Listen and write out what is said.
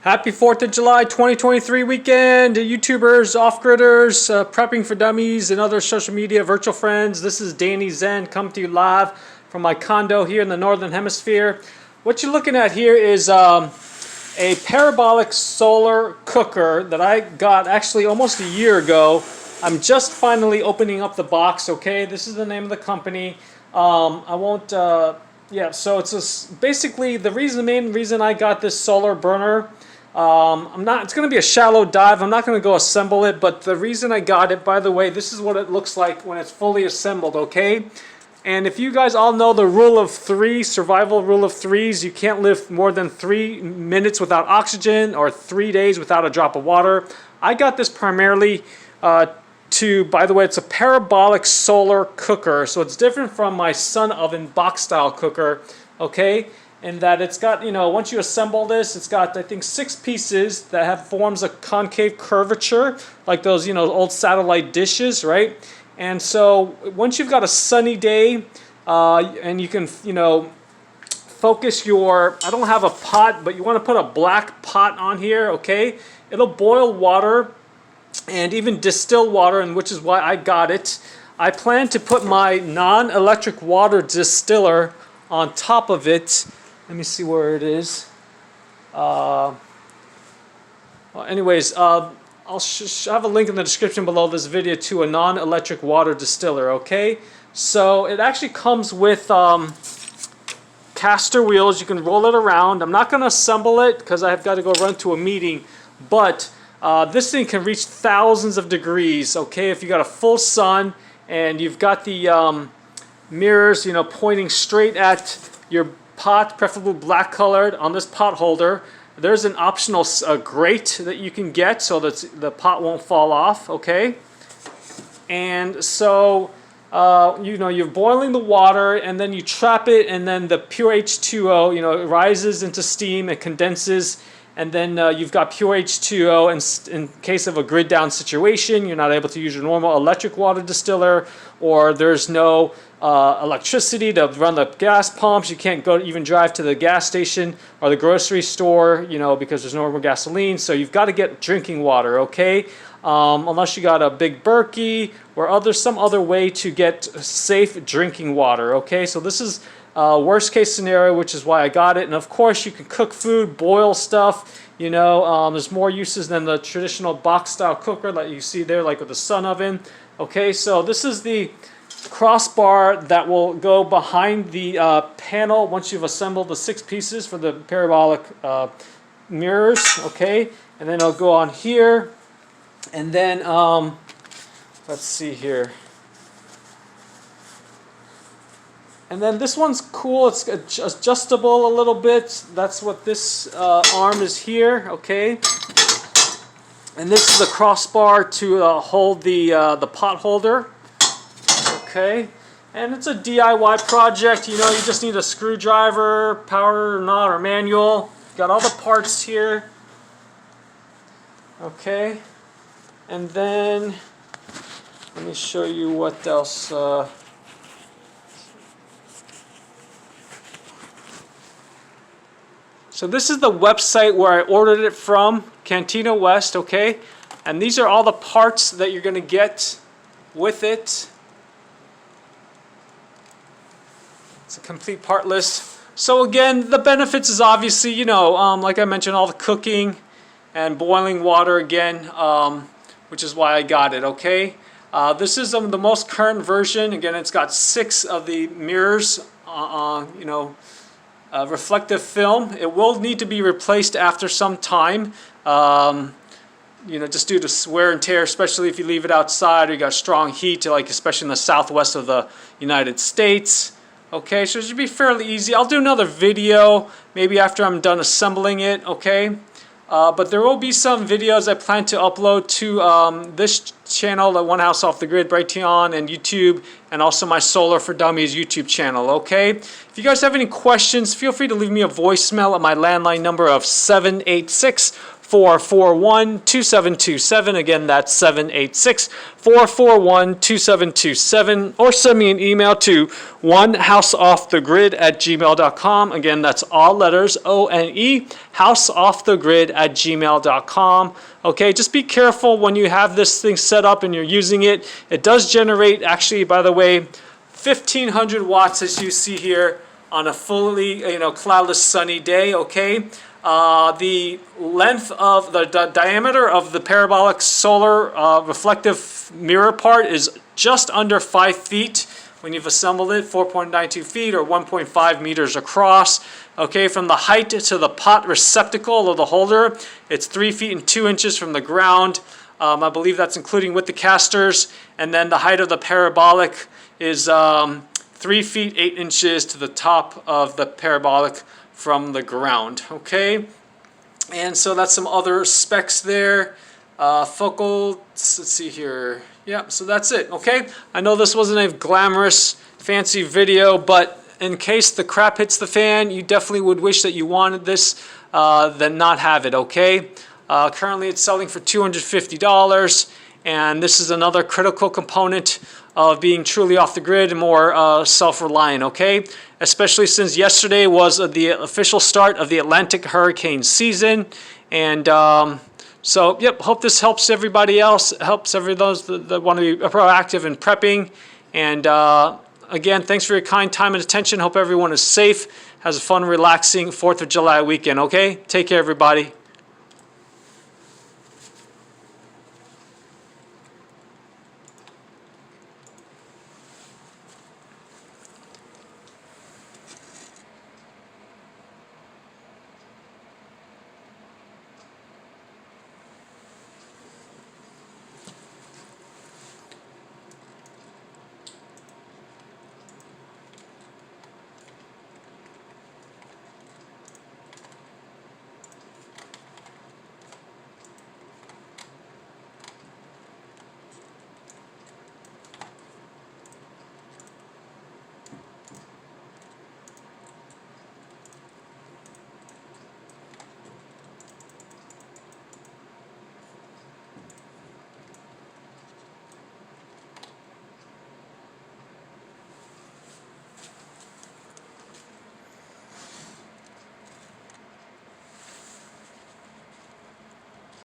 Happy 4th of July 2023 weekend, YouTubers, off-gridders, prepping for dummies, and other social media virtual friends. This is Danny Zen coming to you live from my condo here in the Northern Hemisphere. What you're looking at here is a Parabolic Solar Cooker that I got actually almost a year ago. I'm just finally opening up the box, okay? This is the name of the company. Yeah, so it's basically the main reason I got this solar burner. It's going to be a shallow dive. I'm not going to go assemble it, but the reason I got it, by the way, this is what it looks like when it's fully assembled, okay? And if you guys all know the rule of three, survival rule of threes, you can't live more than 3 minutes without oxygen or 3 days without a drop of water. I got this primarily by the way, it's a parabolic solar cooker, so it's different from my sun oven box style cooker, okay? In that it's got, once you assemble this, it's got, I think, 6 pieces that have forms of concave curvature, like those, old satellite dishes, right? And so once you've got a sunny day, and you can, focus I don't have a pot, but you want to put a black pot on here, okay? It'll boil water and even distill water, and which is why I got it. I plan to put my non-electric water distiller on top of it. Let me see where it is. I'll have a link in the description below this video to a non-electric water distiller, okay? So it actually comes with caster wheels. You can roll it around. I'm not going to assemble it because I've got to go run to a meeting, but this thing can reach thousands of degrees, okay? If you got a full sun and you've got the mirrors, pointing straight at your pot, preferably black colored, on this pot holder. There's an optional grate that you can get so that the pot won't fall off, okay? And so, you're boiling the water and then you trap it, and then the pure H2O, it rises into steam, it condenses, and then you've got pure H2O, and in case of a grid down situation, you're not able to use your normal electric water distiller, or there's no electricity to run the gas pumps. You can't even drive to the gas station or the grocery store, because there's no more gasoline. So you've got to get drinking water, okay? Unless you got a big Berkey or some other way to get safe drinking water, okay? So this is worst case scenario, which is why I got it. And of course you can cook food, boil stuff, there's more uses than the traditional box style cooker that you see there, like with the sun oven. Okay, so this is the crossbar that will go behind the panel once you've assembled the 6 pieces for the parabolic mirrors, okay? And then it'll go on here, and then let's see here. And then this one's cool. It's adjustable a little bit. That's what this arm is here, okay? And this is the crossbar to hold the pot holder, okay? And it's a DIY project. You just need a screwdriver, power or not, or manual. Got all the parts here, okay? And then let me show you what else. So this is the website where I ordered it from, Cantina West, okay? And these are all the parts that you're going to get with it. It's a complete part list. So again, the benefits is obviously, like I mentioned, all the cooking and boiling water again, which is why I got it, okay? This is the most current version. Again, it's got 6 of the mirrors, reflective film. It will need to be replaced after some time, just due to wear and tear, especially if you leave it outside or you got strong heat, especially in the southwest of the United States. Okay, so it should be fairly easy. I'll do another video maybe after I'm done assembling it, okay? But there will be some videos I plan to upload to this channel, the One House Off the Grid, Brighteon, and YouTube, and also my Solar for Dummies YouTube channel, okay? If you guys have any questions, feel free to leave me a voicemail at my landline number of 786 786-441-2727. Again, that's 786-441-2727. Or send me an email to onehouseoffthegrid@gmail.com. Again, that's all letters, ONE, houseoffthegrid@gmail.com. Okay, just be careful when you have this thing set up and you're using it. It does generate, actually, by the way, 1,500 watts, as you see here, on a fully, cloudless sunny day. Okay, the length of the diameter of the parabolic solar reflective mirror part is just under 5 feet. When you've assembled it, 4.92 feet or 1.5 meters across. Okay, from the height to the pot receptacle or the holder, it's 3 feet and 2 inches from the ground. I believe that's including with the casters. And then the height of the parabolic is 3 feet 8 inches to the top of the parabolic from the ground. Okay, and so that's some other specs there. Focal, let's see here. Yeah, so that's it. Okay, I know this wasn't a glamorous, fancy video, but in case the crap hits the fan, you definitely would wish that you wanted this, than not have it. Okay, currently it's selling for $250, and this is another critical component of being truly off the grid and more self-reliant. Okay, especially since yesterday was the official start of the Atlantic hurricane season, and so, yep, hope this helps everybody else, helps those that want to be proactive in prepping. And again, thanks for your kind time and attention. Hope everyone is safe, has a fun, relaxing 4th of July weekend, okay? Take care, everybody.